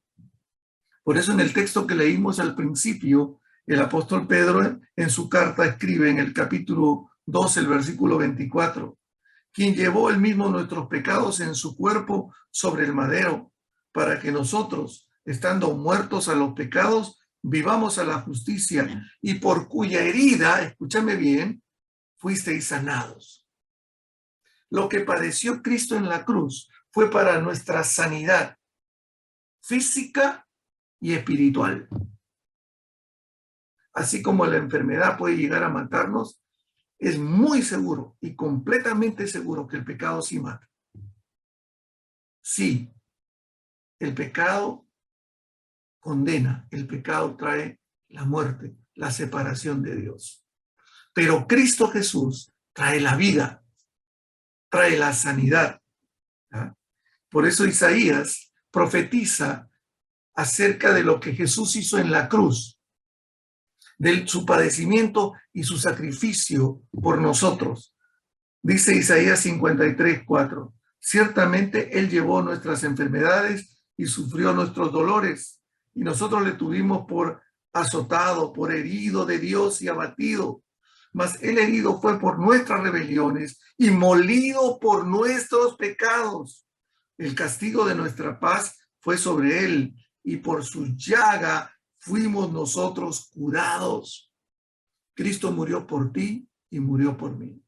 Por eso en el texto que leímos al principio, el apóstol Pedro en su carta escribe en el capítulo 2, el versículo 24, quien llevó él mismo nuestros pecados en su cuerpo sobre el madero, para que nosotros, estando muertos a los pecados, vivamos a la justicia, y por cuya herida, escúchame bien, fuisteis sanados. Lo que padeció Cristo en la cruz fue para nuestra sanidad física y espiritual. Así como la enfermedad puede llegar a matarnos, es muy seguro y completamente seguro que el pecado sí mata. Sí, el pecado condena, el pecado trae la muerte, la separación de Dios. Pero Cristo Jesús trae la vida, trae la sanidad. ¿Ah? Por eso Isaías profetiza acerca de lo que Jesús hizo en la cruz, de su padecimiento y su sacrificio por nosotros. Dice Isaías 53:4, ciertamente Él llevó nuestras enfermedades y sufrió nuestros dolores, y nosotros le tuvimos por azotado, por herido de Dios y abatido. Mas el herido fue por nuestras rebeliones y molido por nuestros pecados. El castigo de nuestra paz fue sobre él, y por su llaga fuimos nosotros curados. Cristo murió por ti y murió por mí.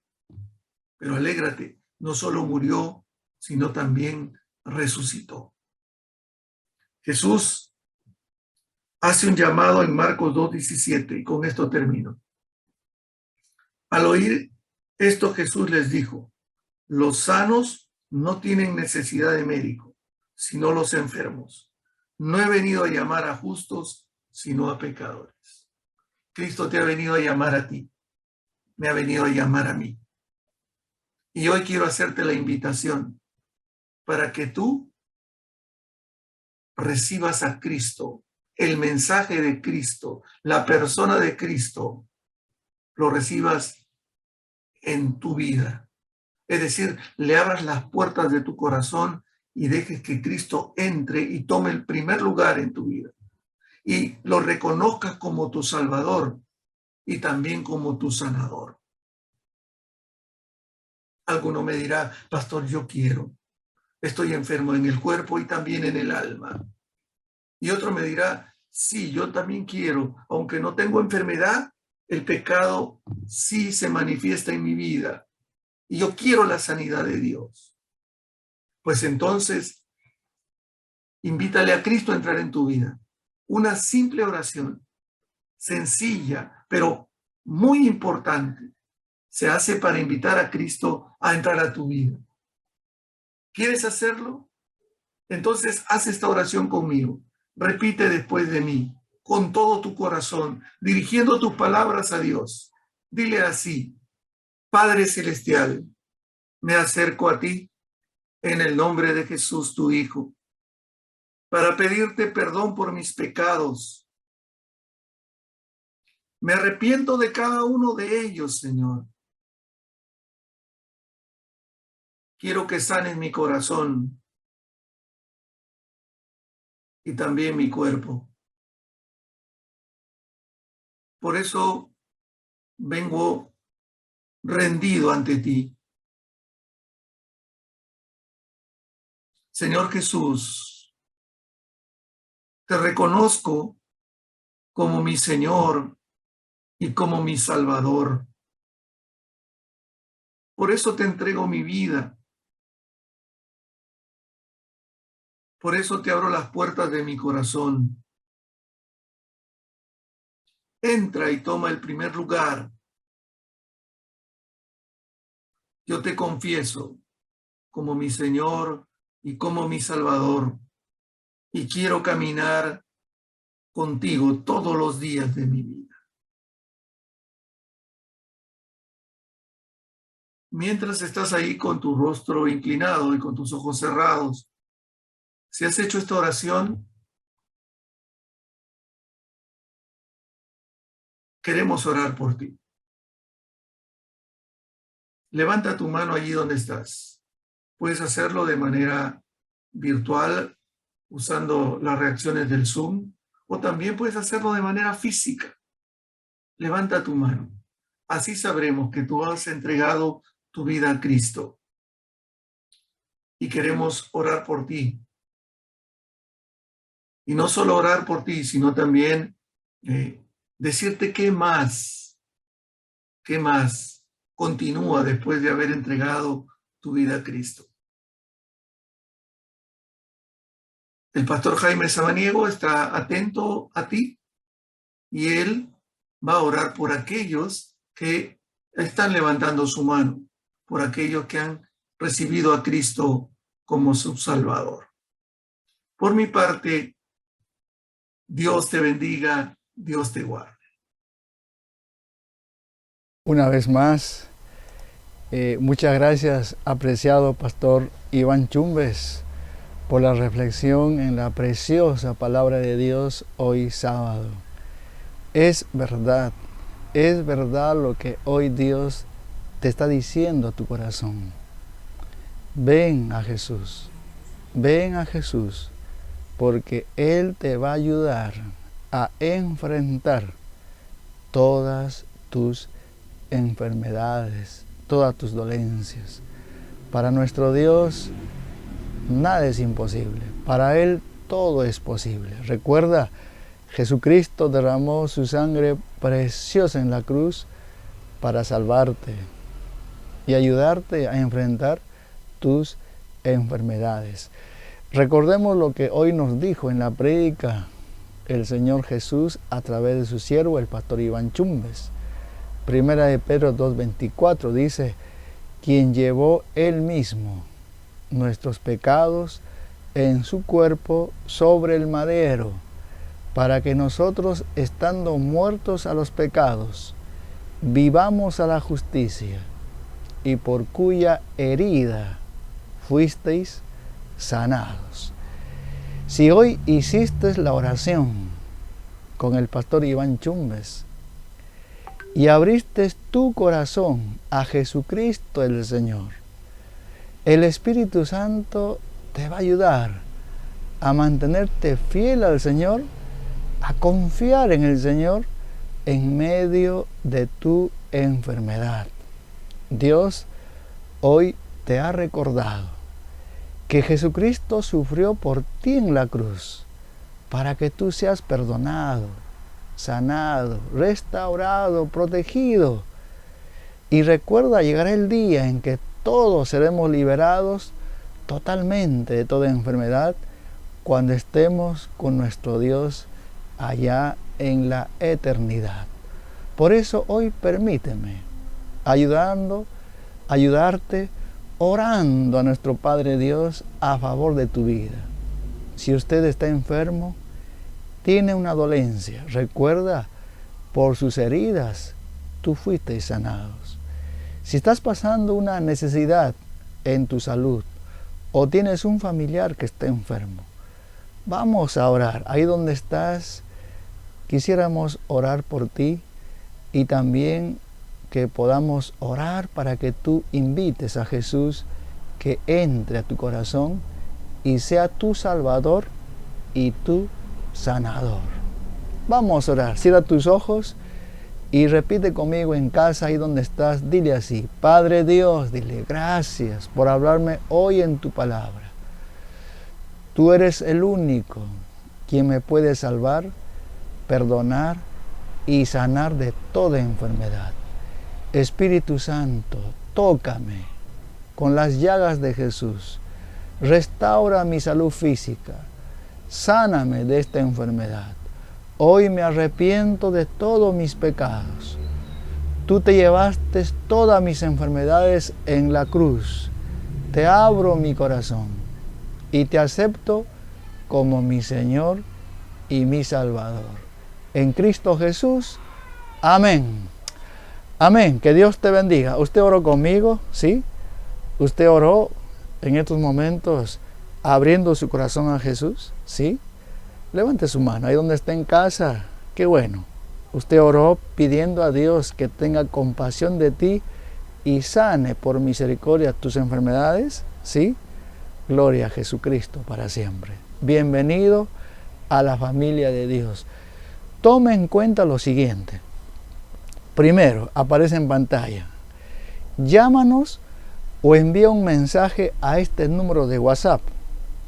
Pero alégrate, no solo murió, sino también resucitó. Jesús hace un llamado en Marcos 2:17, y con esto termino. Al oír esto, Jesús les dijo: los sanos no tienen necesidad de médico, sino los enfermos. No he venido a llamar a justos, sino a pecadores. Cristo te ha venido a llamar a ti, me ha venido a llamar a mí. Y hoy quiero hacerte la invitación para que tú recibas a Cristo, el mensaje de Cristo, la persona de Cristo, lo recibas en tu vida. Es decir, le abras las puertas de tu corazón y dejes que Cristo entre y tome el primer lugar en tu vida. Y lo reconozcas como tu Salvador y también como tu sanador. Alguno me dirá: pastor, yo quiero. Estoy enfermo en el cuerpo y también en el alma. Y otro me dirá: sí, yo también quiero. Aunque no tengo enfermedad, el pecado sí se manifiesta en mi vida. Y yo quiero la sanidad de Dios. Pues entonces, invítale a Cristo a entrar en tu vida. Una simple oración, sencilla, pero muy importante, se hace para invitar a Cristo a entrar a tu vida. ¿Quieres hacerlo? Entonces haz esta oración conmigo. Repite después de mí, con todo tu corazón, dirigiendo tus palabras a Dios. Dile así: Padre Celestial, me acerco a ti en el nombre de Jesús, tu Hijo, para pedirte perdón por mis pecados. Me arrepiento de cada uno de ellos, Señor. Quiero que sanes mi corazón y también mi cuerpo. Por eso vengo rendido ante ti. Señor Jesús, te reconozco como mi Señor y como mi Salvador. Por eso te entrego mi vida. Por eso te abro las puertas de mi corazón. Entra y toma el primer lugar. Yo te confieso como mi Señor y como mi Salvador, y quiero caminar contigo todos los días de mi vida. Mientras estás ahí con tu rostro inclinado y con tus ojos cerrados, si has hecho esta oración, queremos orar por ti. Levanta tu mano allí donde estás. Puedes hacerlo de manera virtual, usando las reacciones del Zoom, o también puedes hacerlo de manera física. Levanta tu mano. Así sabremos que tú has entregado tu vida a Cristo. Y queremos orar por ti. Y no solo orar por ti, sino también decirte qué más continúa después de haber entregado tu vida a Cristo. El pastor Jaime Samaniego está atento a ti y él va a orar por aquellos que están levantando su mano, por aquellos que han recibido a Cristo como su Salvador. Por mi parte, Dios te bendiga, Dios te guarde. Una vez más, muchas gracias, apreciado pastor Iván Chumbes, por la reflexión en la preciosa palabra de Dios hoy sábado. Es verdad lo que hoy Dios te está diciendo a tu corazón. Ven a Jesús, porque Él te va a ayudar a enfrentar todas tus enfermedades, todas tus dolencias. Para nuestro Dios nada es imposible, para Él todo es posible. Recuerda, Jesucristo derramó su sangre preciosa en la cruz para salvarte y ayudarte a enfrentar tus enfermedades. Recordemos lo que hoy nos dijo en la prédica el Señor Jesús a través de su siervo, el pastor Iván Chumbes. Primera de Pedro 2:24 dice, quien llevó Él mismo nuestros pecados en su cuerpo sobre el madero, para que nosotros, estando muertos a los pecados, vivamos a la justicia, y por cuya herida fuisteis sanados. Si hoy hiciste la oración con el pastor Iván Chumbes y abriste tu corazón a Jesucristo el Señor, el Espíritu Santo te va a ayudar a mantenerte fiel al Señor, a confiar en el Señor en medio de tu enfermedad. Dios hoy te ha recordado que Jesucristo sufrió por ti en la cruz para que tú seas perdonado, sanado, restaurado, protegido. Y recuerda, llegará el día en que todos seremos liberados totalmente de toda enfermedad cuando estemos con nuestro Dios allá en la eternidad. Por eso hoy permíteme ayudarte orando a nuestro Padre Dios a favor de tu vida. Si usted está enfermo, tiene una dolencia, recuerda, por sus heridas tú fuiste sanados. Si estás pasando una necesidad en tu salud o tienes un familiar que está enfermo, vamos a orar. Ahí donde estás, quisiéramos orar por ti y también que podamos orar para que tú invites a Jesús que entre a tu corazón y sea tu Salvador y tu sanador. Vamos a orar. Cierra tus ojos y repite conmigo en casa, ahí donde estás. Dile así: Padre Dios, dile gracias por hablarme hoy en tu palabra. Tú eres el único quien me puede salvar, perdonar y sanar de toda enfermedad. Espíritu Santo, tócame con las llagas de Jesús. Restaura mi salud física. Sáname de esta enfermedad. Hoy me arrepiento de todos mis pecados. Tú te llevaste todas mis enfermedades en la cruz. Te abro mi corazón y te acepto como mi Señor y mi Salvador. En Cristo Jesús. Amén. Amén. Que Dios te bendiga. ¿Usted oró conmigo? ¿Sí? ¿Usted oró en estos momentos abriendo su corazón a Jesús? ¿Sí? Levante su mano ahí donde está en casa. Qué bueno. Usted oró pidiendo a Dios que tenga compasión de ti y sane por misericordia tus enfermedades. ¿Sí? Gloria a Jesucristo para siempre. Bienvenido a la familia de Dios. Tome en cuenta lo siguiente. Primero, aparece en pantalla. Llámanos o envía un mensaje a este número de WhatsApp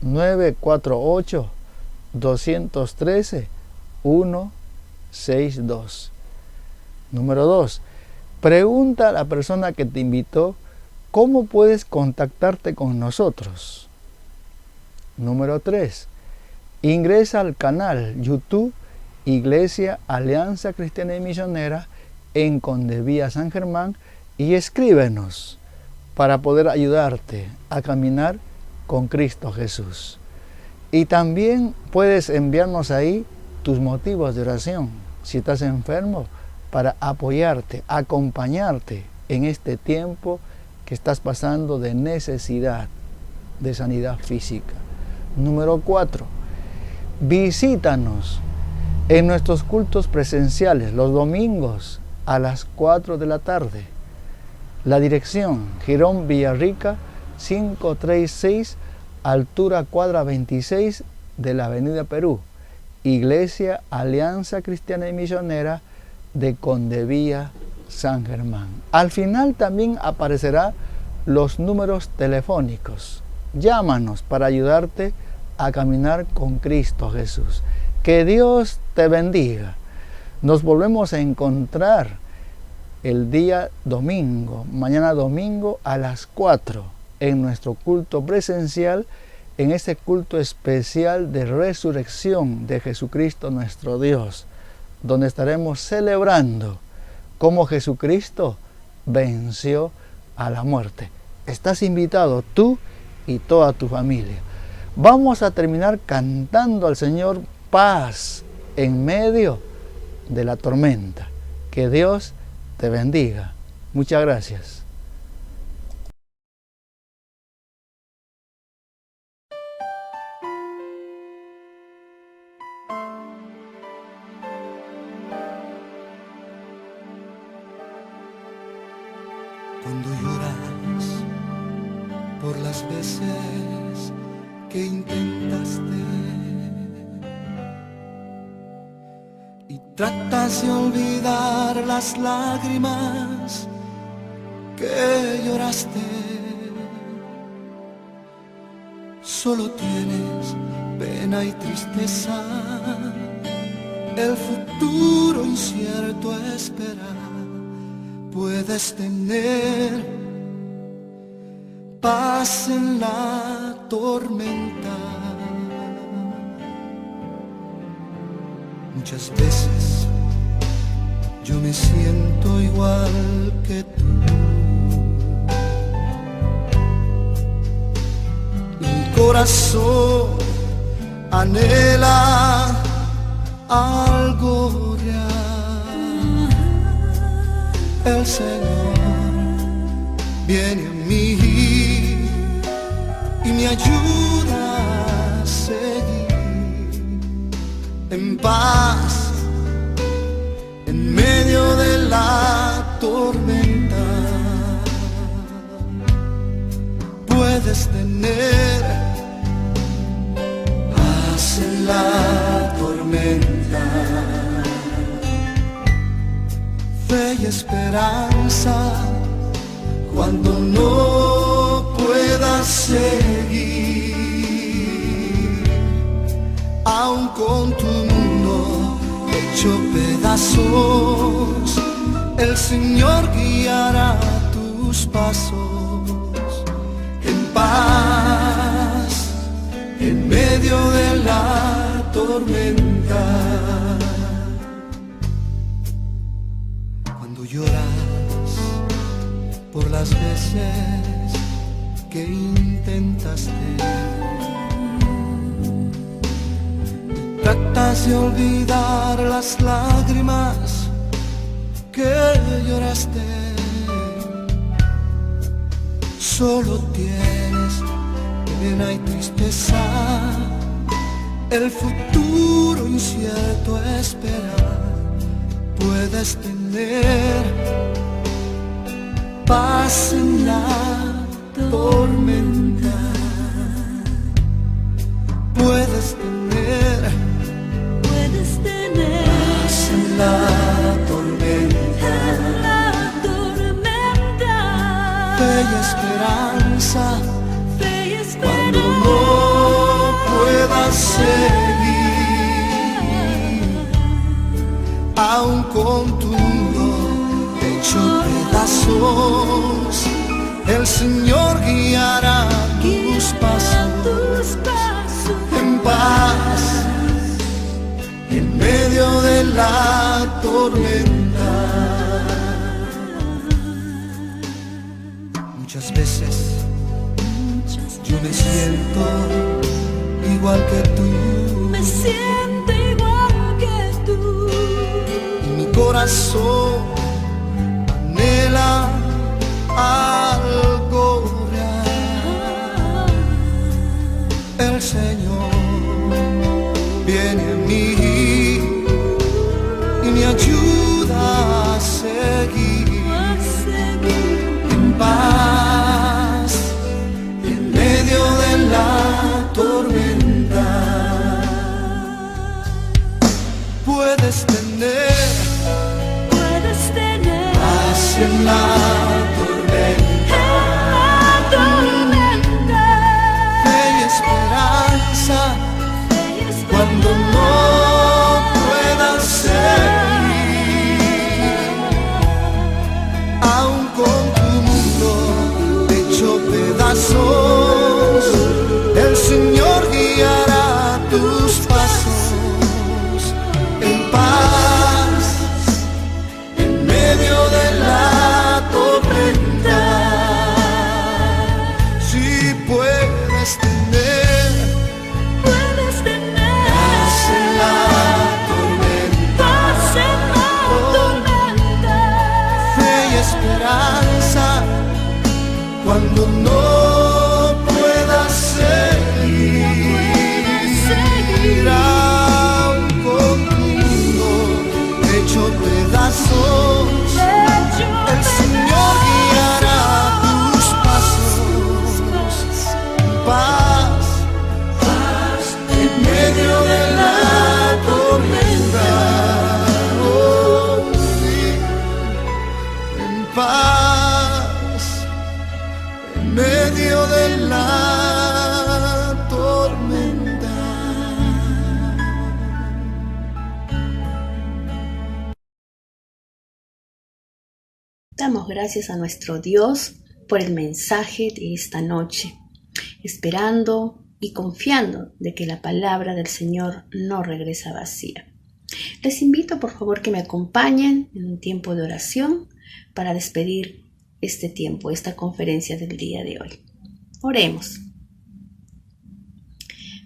948-213-162. Número 2. Pregunta a la persona que te invitó cómo puedes contactarte con nosotros. Número 3. Ingresa al canal YouTube Iglesia Alianza Cristiana y Misionera en Condevía San Germán y escríbenos para poder ayudarte a caminar con Cristo Jesús. Y también puedes enviarnos ahí tus motivos de oración si estás enfermo, para apoyarte, acompañarte en este tiempo que estás pasando de necesidad de sanidad física. Número 4. Visítanos en nuestros cultos presenciales los domingos a las 4 de la tarde. La dirección: Girón Villarrica 536, altura cuadra 26, de la Avenida Perú, Iglesia Alianza Cristiana y Misionera de Condevía, San Germán. Al final también aparecerá los números telefónicos. Llámanos para ayudarte a caminar con Cristo Jesús. Que Dios te bendiga. Nos volvemos a encontrar el día domingo, mañana domingo a las 4 en nuestro culto presencial, en este culto especial de resurrección de Jesucristo nuestro Dios, donde estaremos celebrando cómo Jesucristo venció a la muerte. Estás invitado tú y toda tu familia. Vamos a terminar cantando al Señor paz en medio de la tormenta. Que Dios te bendiga. Muchas gracias. Cuando lloras por las veces que intentaste y tratas de olvidar las lágrimas que lloraste, solo tienes pena y tristeza, el futuro incierto espera. Puedes tener paz en la tormenta. Muchas veces yo me siento igual que tú. Mi corazón anhela algo real. El Señor viene a mí y me ayuda a seguir en paz en medio de la tormenta. Puedes tener paz en la tormenta, fe y esperanza cuando no puedas seguir, aun con tu mundo hecho pedazos, el Señor guiará tus pasos en paz en medio de la tormenta. Lloras por las veces que intentaste, tratas de olvidar las lágrimas que lloraste, solo tienes pena y tristeza, el futuro incierto espera. Puedes tener paz en la tormenta. Puedes tener paz en la tormenta. Fe y esperanza cuando no puedas seguir, aun con tu mundo hecho pedazos, el Señor guiará tus pasos en paz en medio de la tormenta. Muchas veces yo me siento igual que tú. Me siento igual que tú. Y mi corazón anhela algo real. El Señor viene a mí y me ayuda a seguir en paz en medio de la tormenta. Damos gracias a nuestro Dios por el mensaje de esta noche, esperando y confiando de que la palabra del Señor no regresa vacía. Les invito por favor que me acompañen en un tiempo de oración para despedir este tiempo, esta conferencia del día de hoy. Oremos.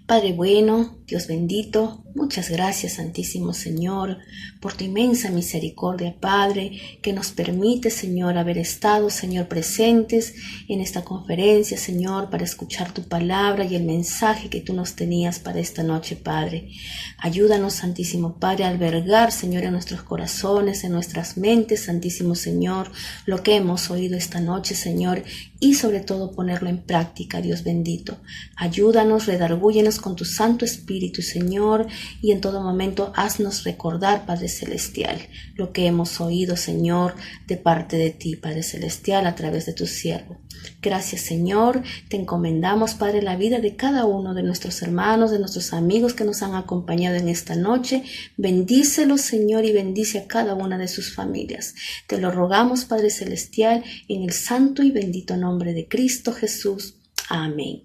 Padre bueno, Dios bendito, muchas gracias, Santísimo Señor, por tu inmensa misericordia, Padre, que nos permite, Señor, haber estado, Señor, presentes en esta conferencia, Señor, para escuchar tu palabra y el mensaje que tú nos tenías para esta noche, Padre. Ayúdanos, Santísimo Padre, a albergar, Señor, en nuestros corazones, en nuestras mentes, Santísimo Señor, lo que hemos oído esta noche, Señor, y sobre todo ponerlo en práctica, Dios bendito. Ayúdanos, redargúyenos con tu Santo Espíritu, Señor, y en todo momento haznos recordar, Padre Celestial, lo que hemos oído, Señor, de parte de ti, Padre Celestial, a través de tu siervo. Gracias, Señor, te encomendamos, Padre, la vida de cada uno de nuestros hermanos, de nuestros amigos que nos han acompañado en esta noche. Bendícelos, Señor, y bendice a cada una de sus familias. Te lo rogamos, Padre Celestial, en el santo y bendito nombre de Cristo Jesús. Amén.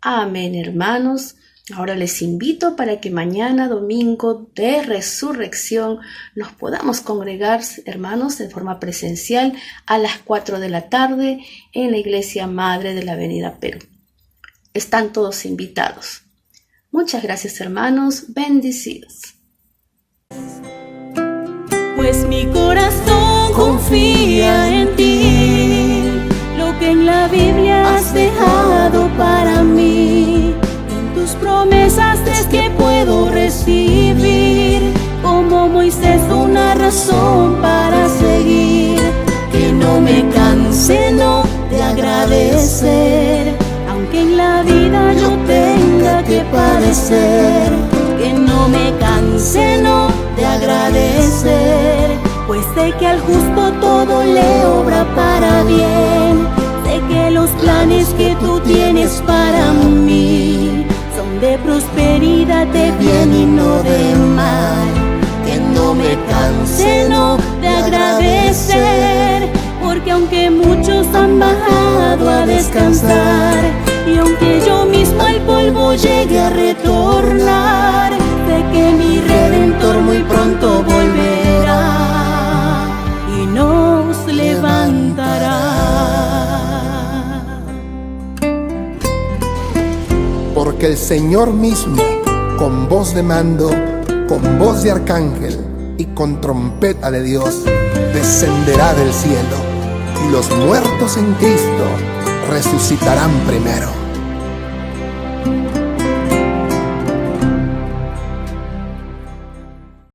Amén, hermanos. Ahora les invito para que mañana, domingo de resurrección, nos podamos congregar, hermanos, de forma presencial a las 4 de la tarde en la Iglesia Madre de la Avenida Perú. Están todos invitados. Muchas gracias, hermanos. Bendecidos. Pues mi corazón confía en ti, lo que en la Biblia has dejado para mí. En tus promesas es que puedo recibir, como Moisés, una razón para seguir. Que no me canse, no, de agradecer, aunque en la vida yo tenga que padecer. Que no me canse, no, de agradecer, pues sé que al justo todo le obra para bien. Sé que los planes que tú tienes para mí son de prosperidad, de bien y no de mal. Que no me canse, no, de agradecer, porque aunque muchos han bajado a descansar, y aunque yo mismo al polvo llegue a retornar, sé que mi Redentor muy pronto volverá y nos levantará. Porque el Señor mismo, con voz de mando, con voz de arcángel y con trompeta de Dios, descenderá del cielo, y los muertos en Cristo resucitarán primero.